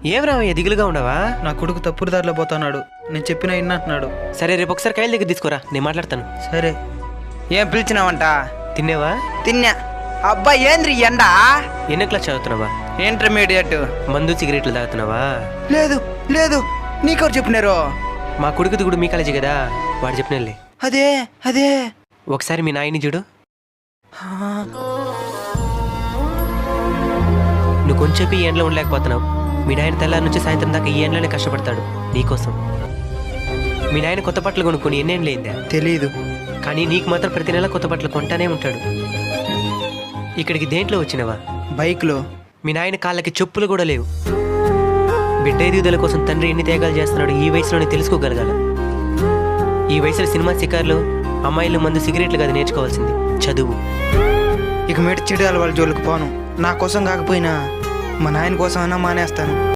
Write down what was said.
ఏం రావయ్య దిగులుగా ఉండవా? నా కొడుకు తప్పుడు దారిలో పోతున్నాడు, నేను చెప్పిన విన్నట్టున్నాడు. సరే రేపు ఒకసారి కైలు దగ్గర తీసుకోరా, నేను మాట్లాడతాను. సరే. ఏం పిలిచినావంట? తిన్నావా? తిన్నా. అబ్బా ఏంద్రి ఎండా? ఎన్నో క్లాస్ చదువుతున్నావా? ఇంటర్మీడియట్. మందు సిగరెట్లు తాగుతున్నావా? లేదు లేదు, నీకెవరు చెప్పినారు? మా కొడుకు దిగుడు మీ కాలేజీ కదా, వాడు చెప్పినలే. అదే అదే. ఒకసారి మీ నాయన్ని చూడు. నువ్వు కొంచెం ఈ ఎండలో ఉండలేకపోతున్నావు. మీ నాయన తెల్లారి నుంచి సాయంత్రం దాకా ఈ ఎండలోనే కష్టపడతాడు నీకోసం. మీ నాయన కొత్త బట్టలు కొనుక్కొని ఎన్నేళ్ళైందా? తెలీదు. కానీ నీకు మాత్రం ప్రతి నెల కొత్త బట్టలు కొంటానే ఉంటాడు. ఇక్కడికి దేంట్లో వచ్చినవా? బైక్లో. మీ నాయన కాళ్ళకి చెప్పులు కూడా లేవు. బిడ్డ ఎదుగుదల కోసం తండ్రి ఎన్ని త్యాగాలు చేస్తున్నాడు ఈ వయసులోనే తెలుసుకోగలగాల. ఈ వయసులో సినిమా శిఖర్లు, అమ్మాయిలు, మందు, సిగరెట్లు కాదు నేర్చుకోవాల్సింది, చదువు. ఇక మీట చెడు అలవాళ్ళ జోలికి పోను. నా కోసం కాకపోయినా మా నాయన కోసం అయినా మానేస్తాను.